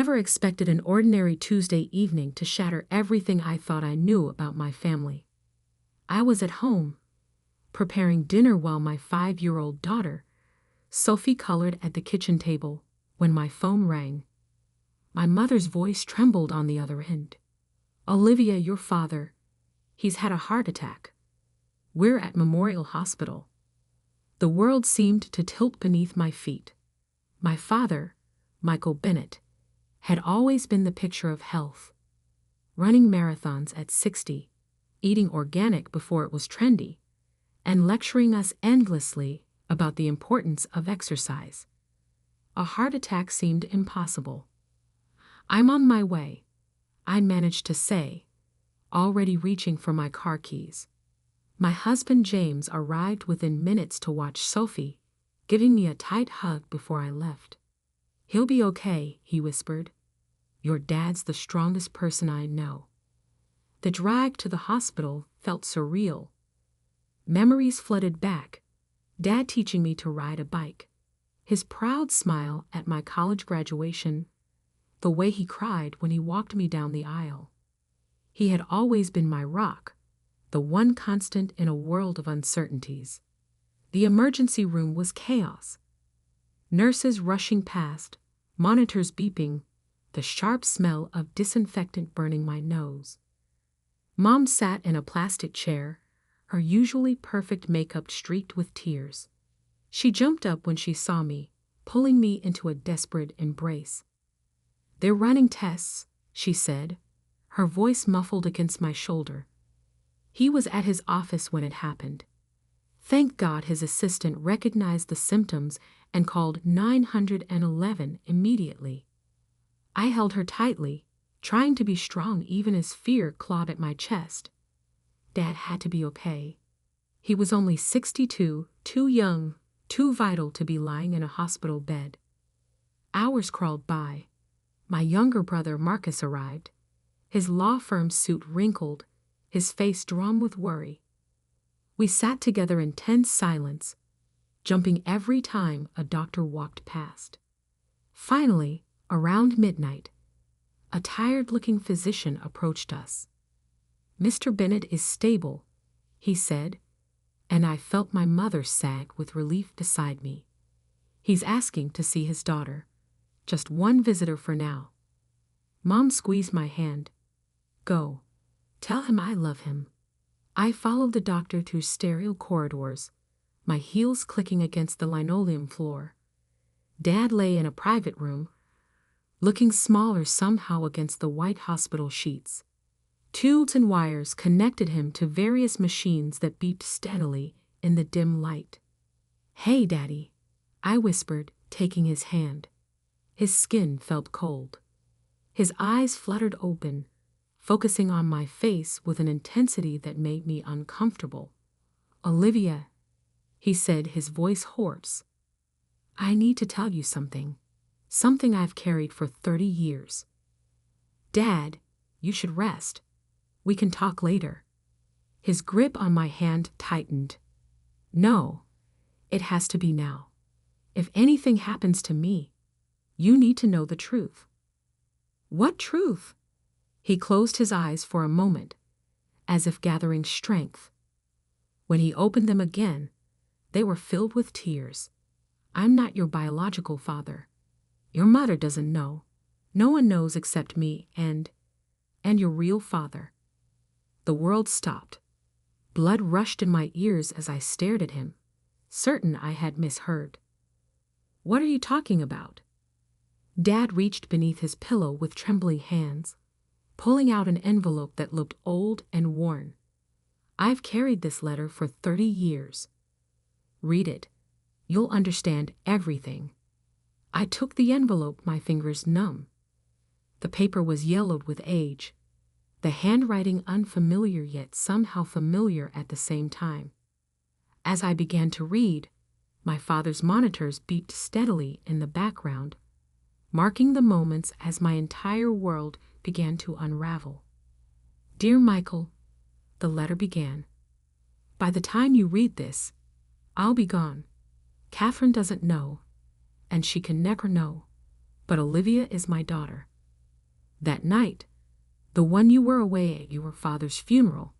never expected an ordinary Tuesday evening to shatter everything I thought I knew about my family. I was at home, preparing dinner while my 5-year-old daughter, Sophie, colored at the kitchen table when my phone rang. My mother's voice trembled on the other end. "Olivia, your father, he's had a heart attack. We're at Memorial Hospital." The world seemed to tilt beneath my feet. My father, Michael Bennett, had always been the picture of health. Running marathons at 60, eating organic before it was trendy, and lecturing us endlessly about the importance of exercise. A heart attack seemed impossible. "I'm on my way," I managed to say, already reaching for my car keys. My husband James arrived within minutes to watch Sophie, giving me a tight hug before I left. "He'll be okay," he whispered. "Your dad's the strongest person I know." The drive to the hospital felt surreal. Memories flooded back. Dad teaching me to ride a bike, his proud smile at my college graduation, the way he cried when he walked me down the aisle. He had always been my rock, the one constant in a world of uncertainties. The emergency room was chaos. Nurses rushing past, monitors beeping, the sharp smell of disinfectant burning my nose. Mom sat in a plastic chair, her usually perfect makeup streaked with tears. She jumped up when she saw me, pulling me into a desperate embrace. "They're running tests," she said, her voice muffled against my shoulder. He was at his office when it happened. Thank God his assistant recognized the symptoms and called 911 immediately. I held her tightly, trying to be strong even as fear clawed at my chest. Dad had to be okay. He was only 62, too young, too vital to be lying in a hospital bed. Hours crawled by. My younger brother Marcus arrived, his law firm suit wrinkled, his face drawn with worry. We sat together in tense silence, jumping every time a doctor walked past. Finally, around midnight, a tired-looking physician approached us. "Mr. Bennett is stable," he said, and I felt my mother sag with relief beside me. "He's asking to see his daughter. Just one visitor for now." Mom squeezed my hand. "Go. Tell him I love him." I followed the doctor through sterile corridors, my heels clicking against the linoleum floor. Dad lay in a private room, looking smaller somehow against the white hospital sheets. Tubes and wires connected him to various machines that beeped steadily in the dim light. "Hey, Daddy," I whispered, taking his hand. His skin felt cold. His eyes fluttered open, focusing on my face with an intensity that made me uncomfortable. "Olivia," he said, his voice hoarse, "I need to tell you something. Something I've carried for 30 years. Dad, you should rest. We can talk later." His grip on my hand tightened. "No, it has to be now. If anything happens to me, you need to know the truth." "What truth?" He closed his eyes for a moment, as if gathering strength. When he opened them again, they were filled with tears. "I'm not your biological father. Your mother doesn't know. No one knows except me and your real father." The world stopped. Blood rushed in my ears as I stared at him, certain I had misheard. "What are you talking about?" Dad reached beneath his pillow with trembling hands, pulling out an envelope that looked old and worn. "I've carried this letter for 30 years. Read it. You'll understand everything." I took the envelope, my fingers numb. The paper was yellowed with age, the handwriting unfamiliar yet somehow familiar at the same time. As I began to read, my father's monitors beeped steadily in the background, marking the moments as my entire world began to unravel. "Dear Michael," the letter began, "by the time you read this, I'll be gone. Catherine doesn't know, and she can never know, but Olivia is my daughter. That night, the one you were away at your father's funeral,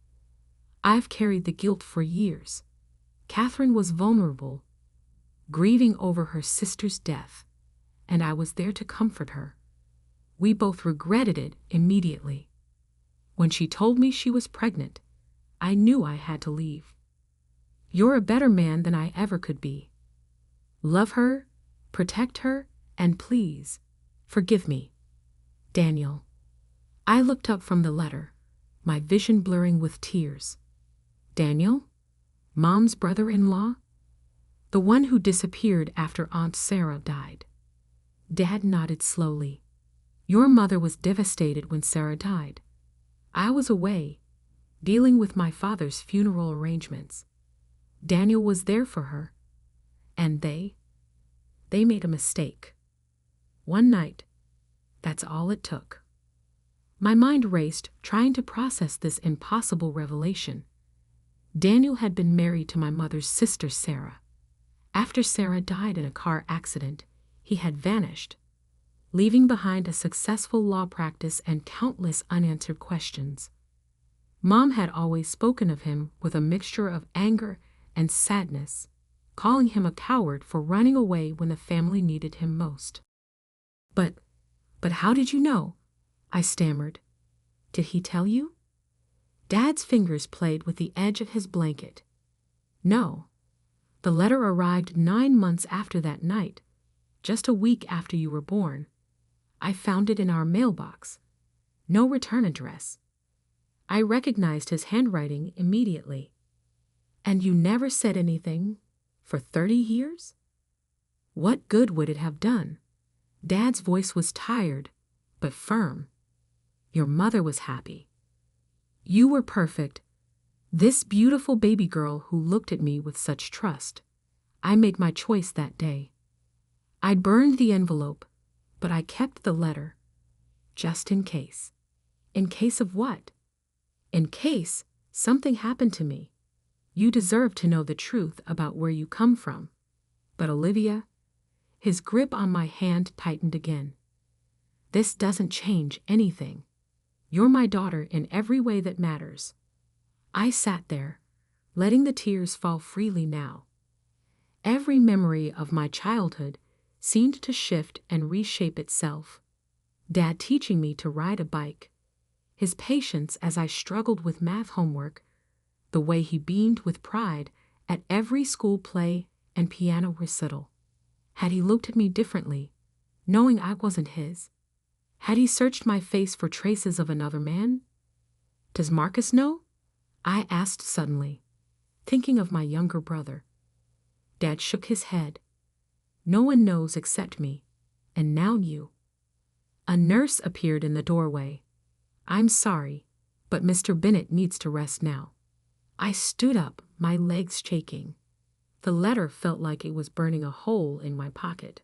I've carried the guilt for years. Catherine was vulnerable, grieving over her sister's death, and I was there to comfort her. We both regretted it immediately. When she told me she was pregnant, I knew I had to leave. You're a better man than I ever could be. Love her, protect her, and please, forgive me. Daniel. I looked up from the letter, my vision blurring with tears. Daniel? Mom's brother-in-law? The one who disappeared after Aunt Sarah died. Dad nodded slowly. Your mother was devastated when Sarah died. I was away, dealing with my father's funeral arrangements. Daniel was there for her. And they made a mistake. One night, that's all it took. My mind raced, trying to process this impossible revelation. Daniel had been married to my mother's sister, Sarah. After Sarah died in a car accident, he had vanished, leaving behind a successful law practice and countless unanswered questions. Mom had always spoken of him with a mixture of anger and sadness, calling him a coward for running away when the family needed him most. But how did you know? I stammered. Did he tell you? Dad's fingers played with the edge of his blanket. No. The letter arrived 9 months after that night, just a week after you were born. I found it in our mailbox. No return address. I recognized his handwriting immediately. And you never said anything for 30 years? What good would it have done? Dad's voice was tired, but firm. Your mother was happy. You were perfect. This beautiful baby girl who looked at me with such trust. I made my choice that day. I burned the envelope, but I kept the letter. Just in case. In case of what? In case something happened to me. You deserve to know the truth about where you come from. But Olivia, his grip on my hand tightened again. This doesn't change anything. You're my daughter in every way that matters. I sat there, letting the tears fall freely now. Every memory of my childhood seemed to shift and reshape itself. Dad teaching me to ride a bike, his patience as I struggled with math homework, the way he beamed with pride at every school play and piano recital. Had he looked at me differently, knowing I wasn't his? Had he searched my face for traces of another man? Does Marcus know? I asked suddenly, thinking of my younger brother. Dad shook his head. No one knows except me, and now you. A nurse appeared in the doorway. I'm sorry, but Mr. Bennett needs to rest now. I stood up, my legs shaking. The letter felt like it was burning a hole in my pocket.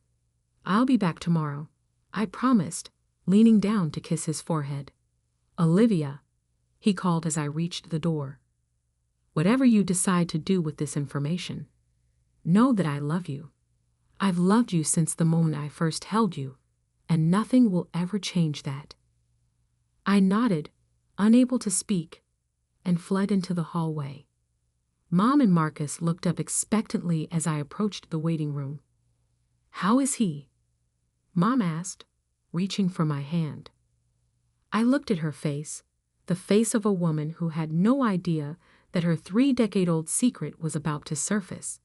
I'll be back tomorrow, I promised, leaning down to kiss his forehead. Olivia, he called as I reached the door. Whatever you decide to do with this information, know that I love you. I've loved you since the moment I first held you, and nothing will ever change that. I nodded, unable to speak, and fled into the hallway. Mom and Marcus looked up expectantly as I approached the waiting room. How is he? Mom asked, reaching for my hand. I looked at her face, the face of a woman who had no idea that her 3-decade-old secret was about to surface.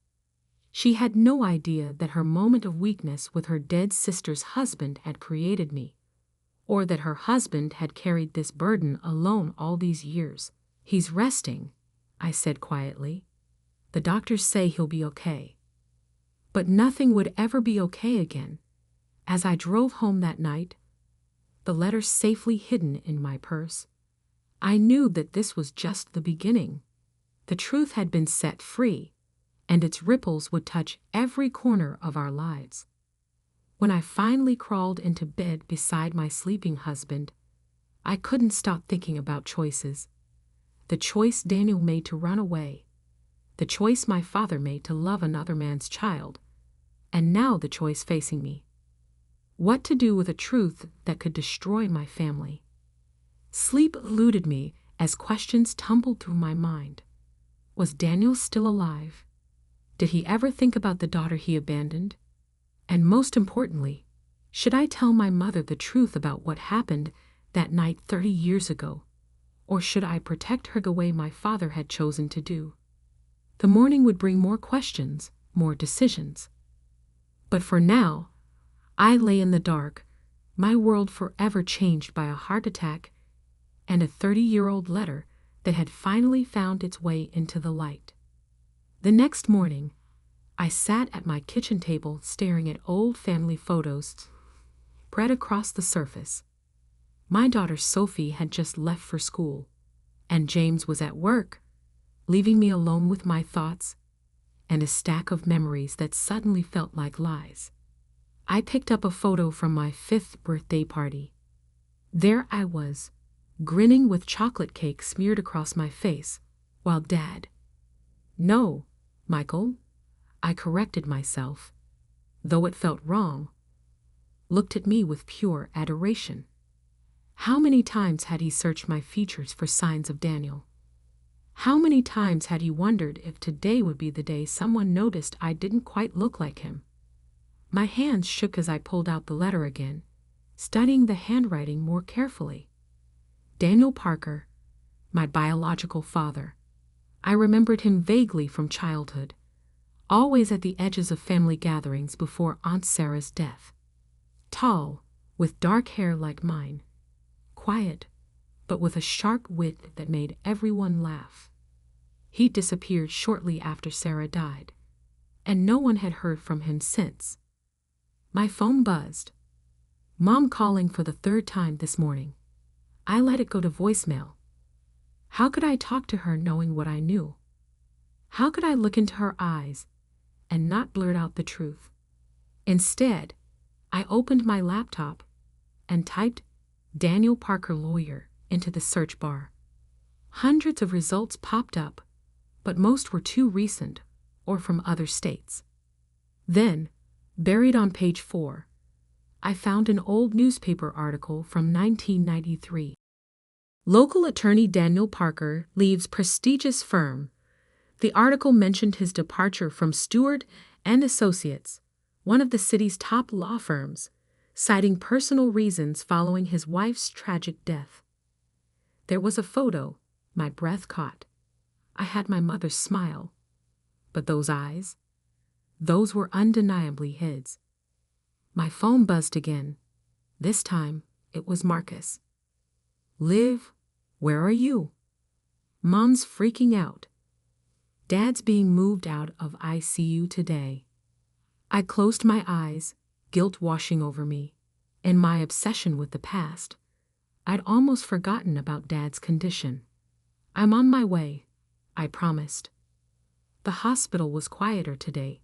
She had no idea that her moment of weakness with her dead sister's husband had created me, or that her husband had carried this burden alone all these years. He's resting, I said quietly. The doctors say he'll be okay. But nothing would ever be okay again. As I drove home that night, the letter safely hidden in my purse, I knew that this was just the beginning. The truth had been set free, and its ripples would touch every corner of our lives. When I finally crawled into bed beside my sleeping husband, I couldn't stop thinking about choices. The choice Daniel made to run away, the choice my father made to love another man's child, and now the choice facing me. What to do with a truth that could destroy my family? Sleep eluded me as questions tumbled through my mind. Was Daniel still alive? Did he ever think about the daughter he abandoned? And most importantly, should I tell my mother the truth about what happened that night 30 years ago? Or should I protect her the way my father had chosen to do? The morning would bring more questions, more decisions. But for now, I lay in the dark, my world forever changed by a heart attack and a 30-year-old letter that had finally found its way into the light. The next morning, I sat at my kitchen table staring at old family photos spread across the surface. My daughter Sophie had just left for school, and James was at work, leaving me alone with my thoughts and a stack of memories that suddenly felt like lies. I picked up a photo from my 5th birthday party. There I was, grinning with chocolate cake smeared across my face, while No, Michael, I corrected myself, though it felt wrong, looked at me with pure adoration. How many times had he searched my features for signs of Daniel? How many times had he wondered if today would be the day someone noticed I didn't quite look like him? My hands shook as I pulled out the letter again, studying the handwriting more carefully. Daniel Parker, my biological father. I remembered him vaguely from childhood, always at the edges of family gatherings before Aunt Sarah's death. Tall, with dark hair like mine. Quiet, but with a sharp wit that made everyone laugh. He disappeared shortly after Sarah died, and no one had heard from him since. My phone buzzed. Mom calling for the 3rd time this morning. I let it go to voicemail. How could I talk to her knowing what I knew? How could I look into her eyes and not blurt out the truth? Instead, I opened my laptop and typed Daniel Parker lawyer into the search bar. Hundreds of results popped up, but most were too recent or from other states. Then, buried on page 4, I found an old newspaper article from 1993. Local attorney Daniel Parker leaves prestigious firm. The article mentioned his departure from Stewart and Associates, one of the city's top law firms, citing personal reasons following his wife's tragic death. There was a photo my breath caught. I had my mother's smile. But those eyes? Those were undeniably his. My phone buzzed again. This time, it was Marcus. Liv, where are you? Mom's freaking out. Dad's being moved out of ICU today. I closed my eyes, guilt washing over me. In my obsession with the past, I'd almost forgotten about Dad's condition. I'm on my way, I promised. The hospital was quieter today,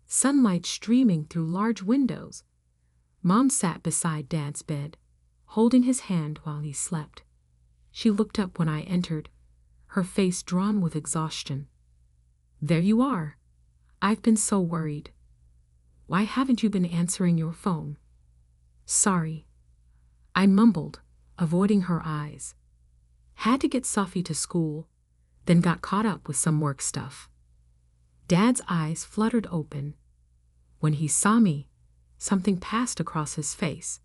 sunlight streaming through large windows. Mom sat beside Dad's bed, holding his hand while he slept. She looked up when I entered, her face drawn with exhaustion. There you are. I've been so worried. Why haven't you been answering your phone? Sorry. I mumbled, avoiding her eyes. Had to get Sophie to school, then got caught up with some work stuff. Dad's eyes fluttered open. When he saw me, something passed across his face.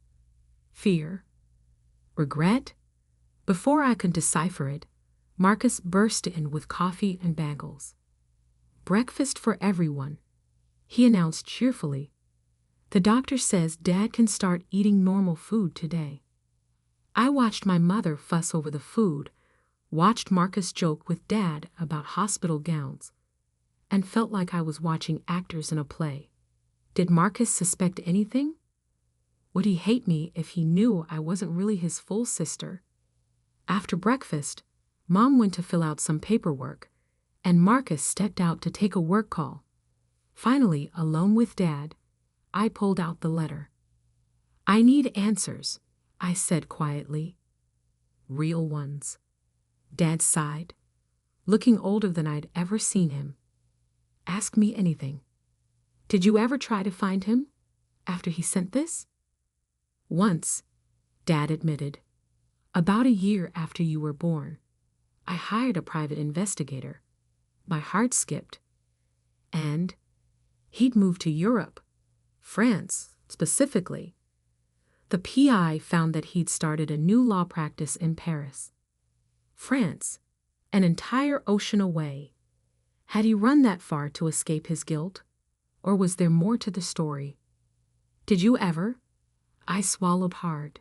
Fear? Regret? Before I could decipher it, Marcus burst in with coffee and bagels. Breakfast for everyone, he announced cheerfully. The doctor says Dad can start eating normal food today. I watched my mother fuss over the food, watched Marcus joke with Dad about hospital gowns, and felt like I was watching actors in a play. Did Marcus suspect anything? Would he hate me if he knew I wasn't really his full sister? After breakfast, Mom went to fill out some paperwork, and Marcus stepped out to take a work call. Finally, alone with Dad, I pulled out the letter. I need answers, I said quietly. Real ones. Dad sighed, looking older than I'd ever seen him. Ask me anything. Did you ever try to find him after he sent this? Once, Dad admitted. About a year after you were born, I hired a private investigator. My heart skipped. And he'd moved to Europe, France specifically. The PI found that he'd started a new law practice in Paris. France, an entire ocean away. Had he run that far to escape his guilt? Or was there more to the story? Did you ever? I swallowed hard.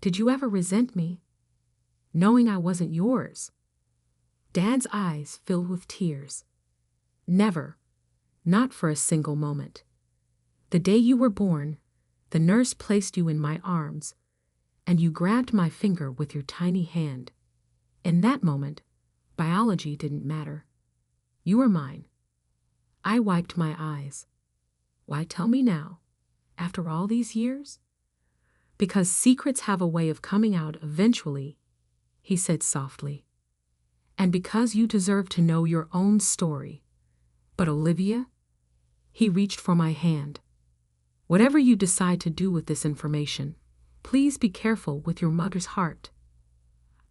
Did you ever resent me? Knowing I wasn't yours? Dad's eyes filled with tears. Never. Not for a single moment. The day you were born, the nurse placed you in my arms, and you grabbed my finger with your tiny hand. In that moment, biology didn't matter. You were mine. I wiped my eyes. Why tell me now, after all these years? Because secrets have a way of coming out eventually, he said softly. And because you deserve to know your own story. But Olivia? He reached for my hand. Whatever you decide to do with this information, please be careful with your mother's heart.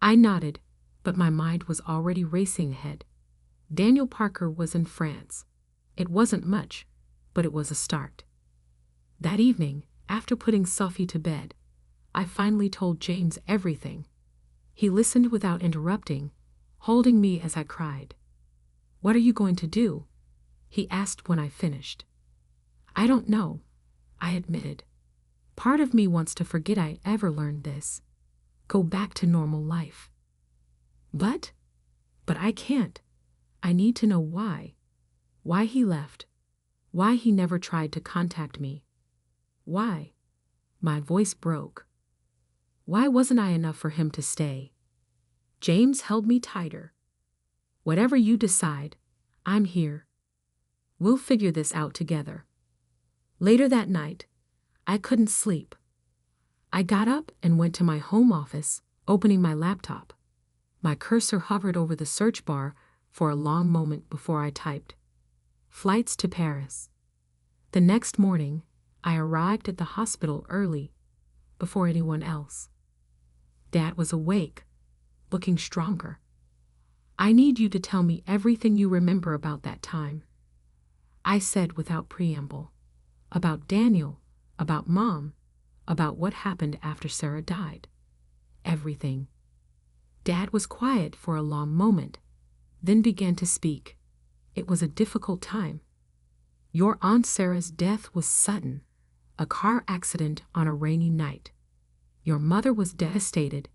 I nodded, but my mind was already racing ahead. Daniel Parker was in France. It wasn't much, but it was a start. That evening, after putting Sophie to bed, I finally told James everything. He listened without interrupting, holding me as I cried. What are you going to do? He asked when I finished. I don't know, I admitted. Part of me wants to forget I ever learned this. Go back to normal life. But I can't. I need to know why. Why he left. Why he never tried to contact me. Why? My voice broke. Why wasn't I enough for him to stay? James held me tighter. Whatever you decide, I'm here. We'll figure this out together. Later that night, I couldn't sleep. I got up and went to my home office, opening my laptop. My cursor hovered over the search bar for a long moment before I typed. Flights to Paris. The next morning, I arrived at the hospital early, before anyone else. Dad was awake, looking stronger. I need you to tell me everything you remember about that time. I said without preamble. About Daniel, about Mom, about what happened after Sarah died. Everything. Dad was quiet for a long moment, then began to speak. It was a difficult time. Your Aunt Sarah's death was sudden, a car accident on a rainy night. Your mother was devastated.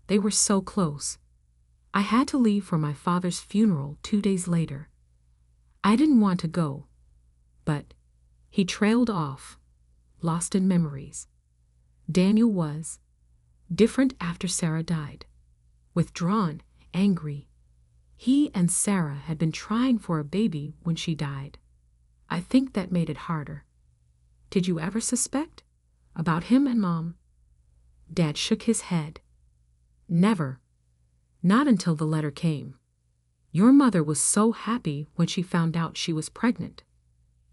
They were so close. I had to leave for my father's funeral 2 days later. I didn't want to go, but he trailed off, lost in memories. Daniel was different after Sarah died, withdrawn, angry. He and Sarah had been trying for a baby when she died. I think that made it harder. Did you ever suspect? About him and Mom? Dad shook his head. Never. Not until the letter came. Your mother was so happy when she found out she was pregnant.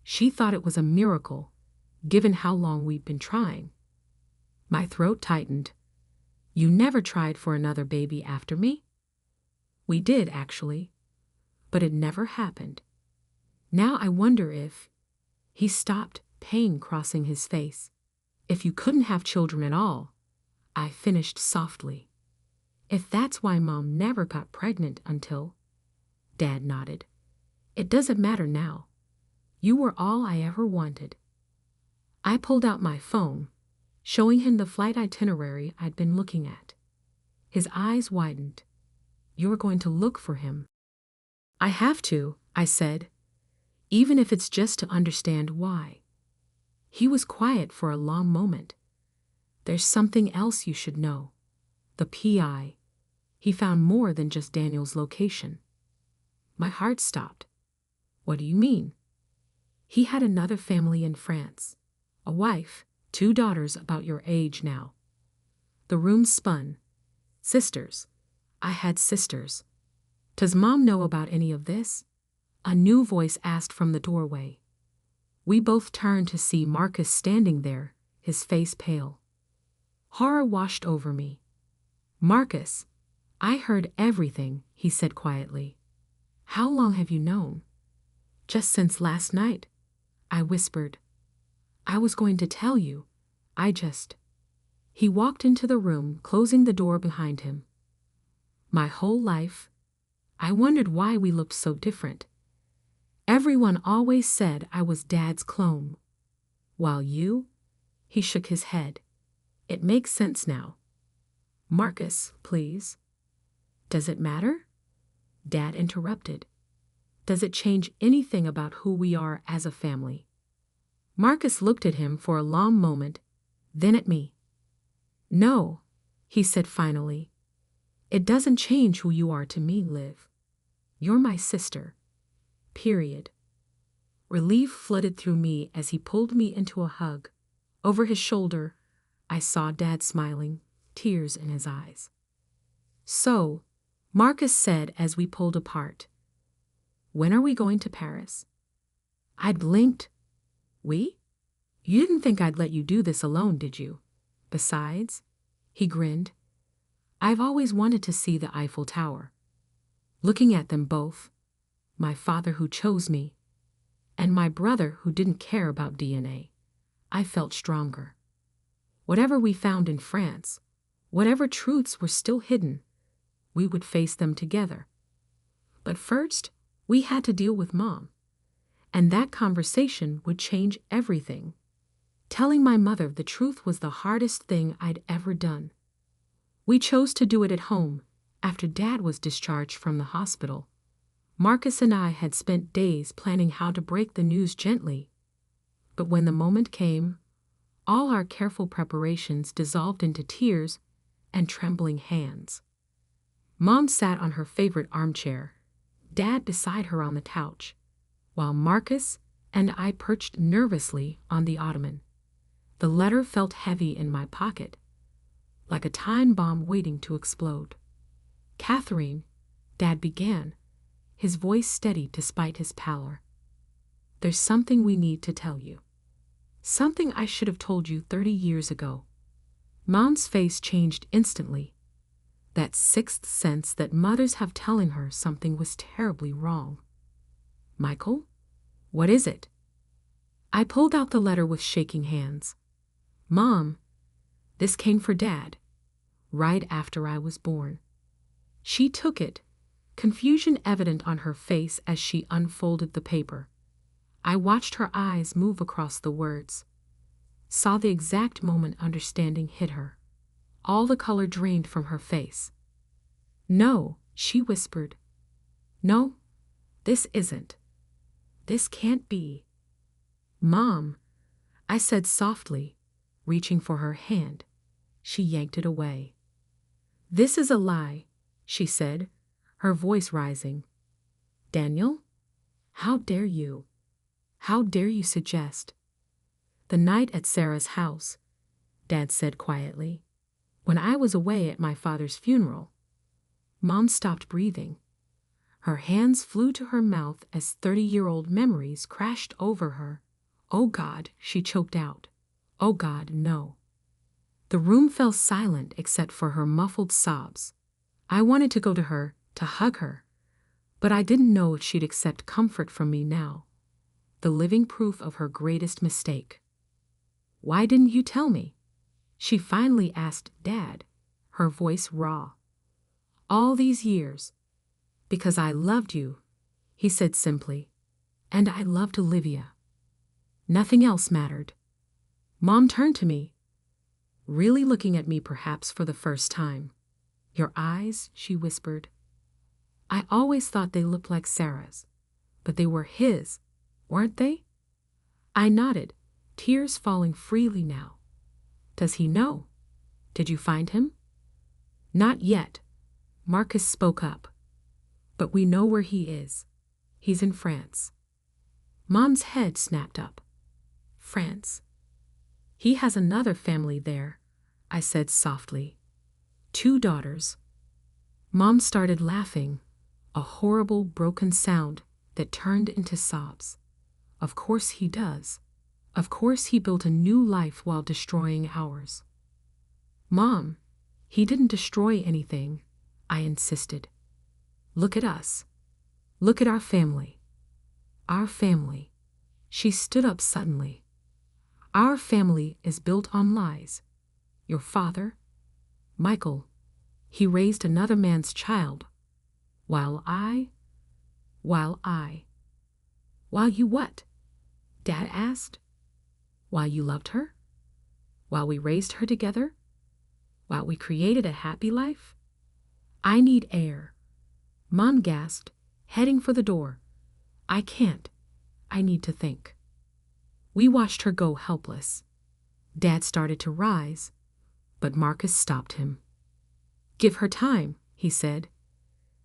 She thought it was a miracle, given how long we'd been trying. My throat tightened. You never tried for another baby after me? We did, actually, but it never happened. Now I wonder if... He stopped, pain crossing his face. If you couldn't have children at all, I finished softly. If that's why Mom never got pregnant until... Dad nodded. It doesn't matter now. You were all I ever wanted. I pulled out my phone, showing him the flight itinerary I'd been looking at. His eyes widened. You're going to look for him. I have to, I said, even if it's just to understand why. He was quiet for a long moment. There's something else you should know. The PI. He found more than just Daniel's location. My heart stopped. What do you mean? He had another family in France. A wife, 2 daughters about your age now. The room spun. Sisters. I had sisters. Does Mom know about any of this? A new voice asked from the doorway. We both turned to see Marcus standing there, his face pale. Horror washed over me. Marcus, I heard everything, he said quietly. How long have you known? Just since last night, I whispered. I was going to tell you. He walked into the room, closing the door behind him. My whole life, I wondered why we looked so different. Everyone always said I was Dad's clone. While you, he shook his head. It makes sense now. Marcus, please. Does it matter? Dad interrupted. Does it change anything about who we are as a family? Marcus looked at him for a long moment, then at me. No, he said finally. It doesn't change who you are to me, Liv. You're my sister. Period. Relief flooded through me as he pulled me into a hug. Over his shoulder, I saw Dad smiling, tears in his eyes. So, Marcus said as we pulled apart, when are we going to Paris? I blinked. We? You didn't think I'd let you do this alone, did you? Besides, he grinned, I've always wanted to see the Eiffel Tower. Looking at them both, my father who chose me, and my brother who didn't care about DNA, I felt stronger. Whatever we found in France, whatever truths were still hidden, we would face them together. But first, we had to deal with Mom. And that conversation would change everything. Telling my mother the truth was the hardest thing I'd ever done. We chose to do it at home, after Dad was discharged from the hospital. Marcus and I had spent days planning how to break the news gently. But when the moment came, all our careful preparations dissolved into tears and trembling hands. Mom sat on her favorite armchair, Dad beside her on the couch, while Marcus and I perched nervously on the ottoman. The letter felt heavy in my pocket, like a time bomb waiting to explode. Catherine, Dad began, his voice steady despite his pallor. There's something we need to tell you. Something I should have told you 30 years ago. Mom's face changed instantly. That sixth sense that mothers have telling her something was terribly wrong. Michael? What is it? I pulled out the letter with shaking hands. Mom, this came for Dad, right after I was born. She took it, confusion evident on her face as she unfolded the paper. I watched her eyes move across the words, saw the exact moment understanding hit her. All the color drained from her face. No, she whispered. No, this isn't. This can't be. Mom, I said softly, reaching for her hand. She yanked it away. This is a lie, she said, her voice rising. Daniel, how dare you? How dare you suggest? The night at Sarah's house, Dad said quietly, when I was away at my father's funeral. Mom stopped breathing. Her hands flew to her mouth as 30-year-old memories crashed over her. Oh God, she choked out. Oh God, no. The room fell silent except for her muffled sobs. I wanted to go to her, to hug her, but I didn't know if she'd accept comfort from me now. The living proof of her greatest mistake. Why didn't you tell me? She finally asked Dad, her voice raw. All these years. Because I loved you, he said simply, and I loved Olivia. Nothing else mattered. Mom turned to me, really looking at me perhaps for the first time. Your eyes, she whispered. I always thought they looked like Sarah's, but they were his, weren't they? I nodded, tears falling freely now. Does he know? Did you find him? Not yet, Marcus spoke up. But we know where he is. He's in France. Mom's head snapped up. France. He has another family there, I said softly. 2 daughters. Mom started laughing, a horrible broken sound that turned into sobs. Of course he does. Of course he built a new life while destroying ours. Mom, he didn't destroy anything, I insisted. Look at us. Look at our family. Our family. She stood up suddenly. Our family is built on lies. Your father, Michael, he raised another man's child, while you what? Dad asked. While you loved her? While we raised her together? While we created a happy life? I need air. Mom gasped, heading for the door. I can't. I need to think. We watched her go helpless. Dad started to rise, but Marcus stopped him. Give her time, he said.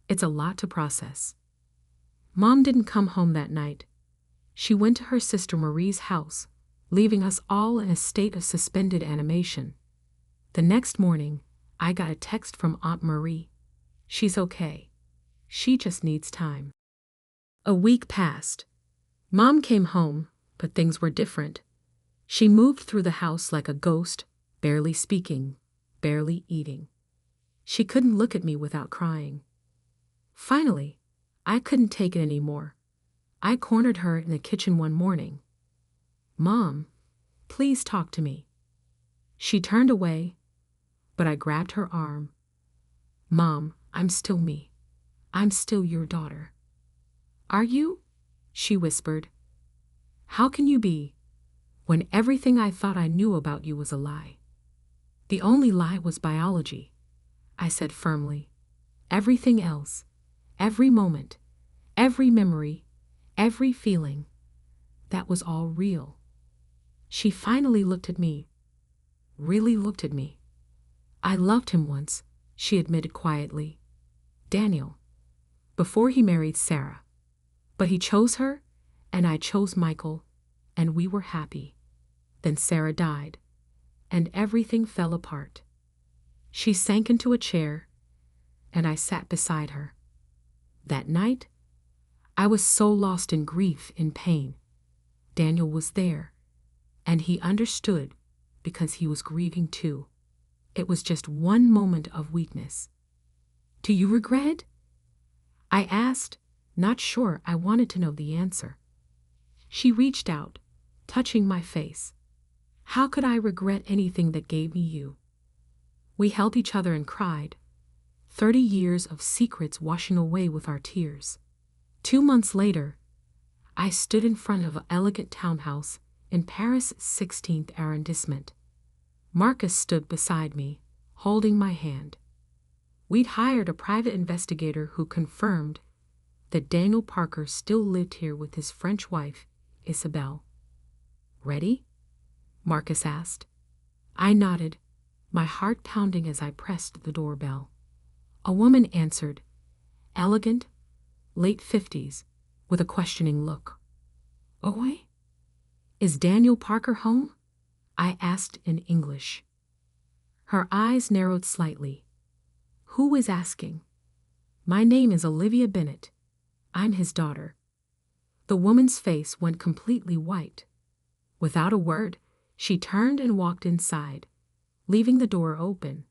It's a lot to process. Mom didn't come home that night. She went to her sister Marie's house, leaving us all in a state of suspended animation. The next morning, I got a text from Aunt Marie. She's okay. She just needs time. A week passed. Mom came home, but things were different. She moved through the house like a ghost, barely speaking, barely eating. She couldn't look at me without crying. Finally, I couldn't take it anymore. I cornered her in the kitchen one morning. Mom, please talk to me. She turned away, but I grabbed her arm. Mom, I'm still me. I'm still your daughter. Are you? She whispered. How can you be, when everything I thought I knew about you was a lie? The only lie was biology, I said firmly. Everything else, every moment, every memory, every feeling, that was all real. She finally looked at me, really looked at me. I loved him once, she admitted quietly. Daniel, before he married Sarah. But he chose her, and I chose Michael, and we were happy. Then Sarah died, and everything fell apart. She sank into a chair, and I sat beside her. That night, I was so lost in grief, in pain. Daniel was there, and he understood because he was grieving too. It was just one moment of weakness. Do you regret it? I asked, not sure I wanted to know the answer. She reached out, touching my face. How could I regret anything that gave me you? We held each other and cried, 30 years of secrets washing away with our tears. 2 months later, I stood in front of an elegant townhouse in Paris' 16th arrondissement. Marcus stood beside me, holding my hand. We'd hired a private investigator who confirmed that Daniel Parker still lived here with his French wife, Isabelle. Ready? Marcus asked. I nodded, my heart pounding as I pressed the doorbell. A woman answered, elegant, late 50s, with a questioning look. Oi? Is Daniel Parker home? I asked in English. Her eyes narrowed slightly. Who is asking? My name is Olivia Bennett. I'm his daughter. The woman's face went completely white. Without a word, she turned and walked inside, leaving the door open.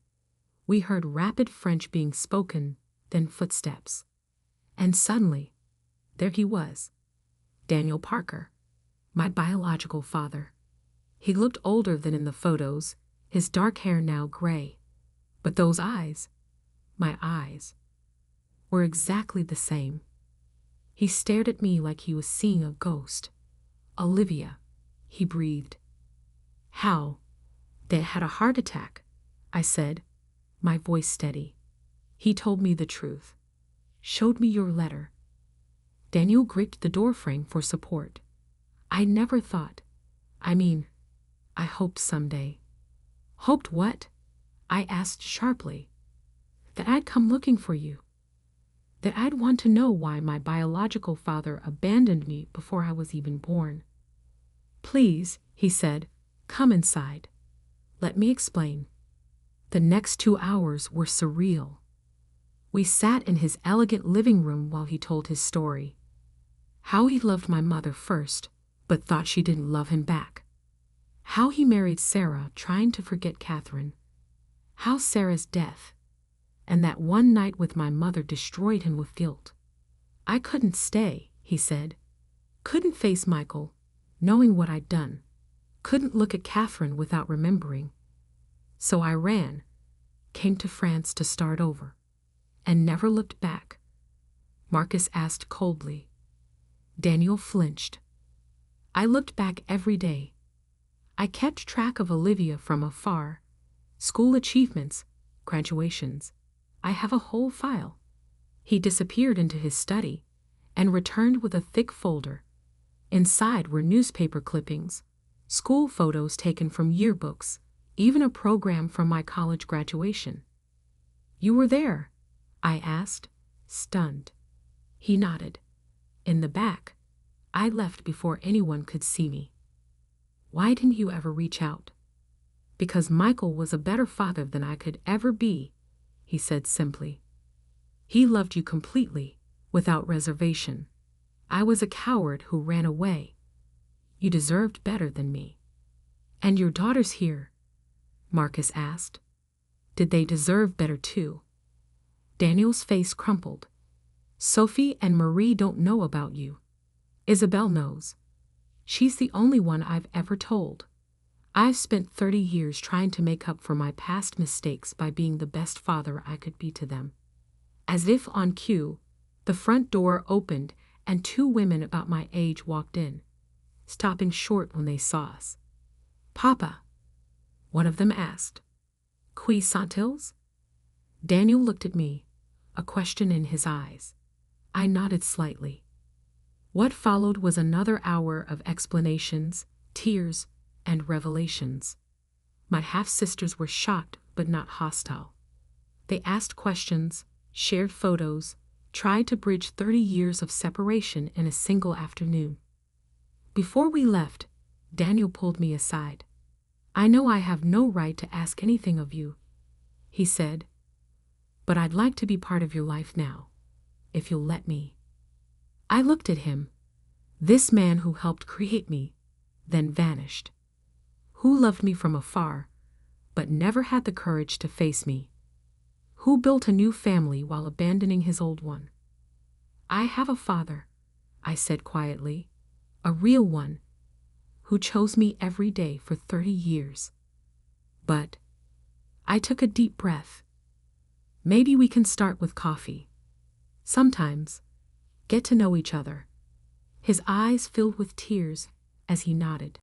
We heard rapid French being spoken, then footsteps. And suddenly, there he was, Daniel Parker, my biological father. He looked older than in the photos, his dark hair now gray. But those eyes, my eyes, were exactly the same. He stared at me like he was seeing a ghost. Olivia, he breathed. How? They had a heart attack, I said, my voice steady. He told me the truth. Showed me your letter. Daniel gripped the doorframe for support. I never thought. I hoped someday. Hoped what? I asked sharply. That I'd come looking for you. That I'd want to know why my biological father abandoned me before I was even born. Please, he said, come inside. Let me explain. The next 2 hours were surreal. We sat in his elegant living room while he told his story. How he loved my mother first, but thought she didn't love him back. How he married Sarah, trying to forget Catherine. how Sarah's death and that one night with my mother destroyed him with guilt. I couldn't stay, he said. Couldn't face Michael, knowing what I'd done. Couldn't look at Catherine without remembering. So I ran, came to France to start over, and never looked back. Marcus asked coldly. Daniel flinched. I looked back every day. I kept track of Olivia from afar. School achievements, graduations. I have a whole file. He disappeared into his study and returned with a thick folder. Inside were newspaper clippings, school photos taken from yearbooks, even a program from my college graduation. You were there? I asked, stunned. He nodded. In the back. I left before anyone could see me. Why didn't you ever reach out? Because Michael was a better father than I could ever be, he said simply. He loved you completely, without reservation. I was a coward who ran away. You deserved better than me. And your daughters here? Marcus asked. Did they deserve better too? Daniel's face crumpled. Sophie and Marie don't know about you. Isabel knows. She's the only one I've ever told. I've spent 30 years trying to make up for my past mistakes by being the best father I could be to them. As if on cue, the front door opened and 2 women about my age walked in, stopping short when they saw us. Papa, one of them asked. Qui sont-ils? Daniel looked at me, a question in his eyes. I nodded slightly. What followed was another hour of explanations, tears, and revelations. My half-sisters were shocked but not hostile. They asked questions, shared photos, tried to bridge 30 years of separation in a single afternoon. Before we left, Daniel pulled me aside. I know I have no right to ask anything of you, he said, but I'd like to be part of your life now, if you'll let me. I looked at him, this man who helped create me, then vanished, who loved me from afar, but never had the courage to face me, who built a new family while abandoning his old one. I have a father, I said quietly, a real one, who chose me every day for 30 years. But I took a deep breath. Maybe we can start with coffee. Sometimes, get to know each other. His eyes filled with tears as he nodded.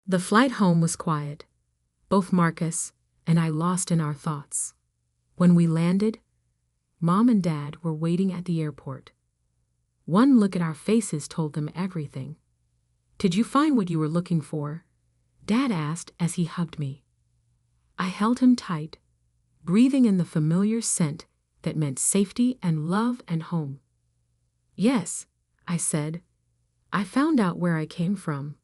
The flight home was quiet, both Marcus and I lost in our thoughts. When we landed, Mom and Dad were waiting at the airport. One look at our faces told them everything. Did you find what you were looking for? Dad asked as he hugged me. I held him tight, breathing in the familiar scent that meant safety and love and home. Yes, I said. I found out where I came from,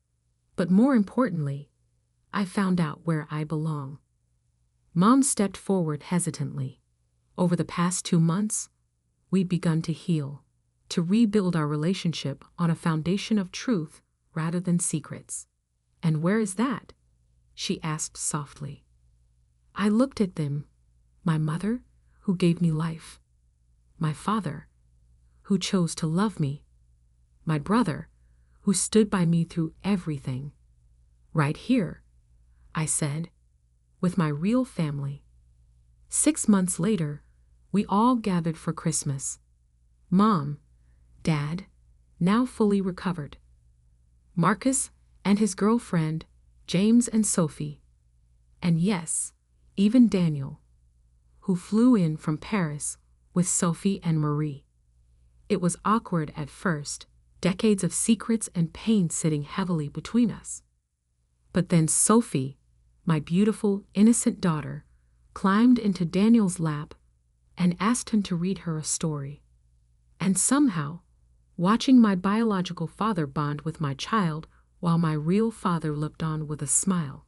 but more importantly, I found out where I belong. Mom stepped forward hesitantly. Over the past 2 months, we'd begun to heal, to rebuild our relationship on a foundation of truth rather than secrets. And where is that? She asked softly. I looked at them, my mother, who gave me life, my father, who chose to love me, my brother, who stood by me through everything. Right here, I said, with my real family. 6 months later, we all gathered for Christmas. Mom, Dad, now fully recovered. Marcus and his girlfriend, James and Sophie. And yes, even Daniel, who flew in from Paris with Sophie and Marie. It was awkward at first, decades of secrets and pain sitting heavily between us. But then Sophie, my beautiful, innocent daughter, climbed into Daniel's lap and asked him to read her a story. And somehow, watching my biological father bond with my child while my real father looked on with a smile,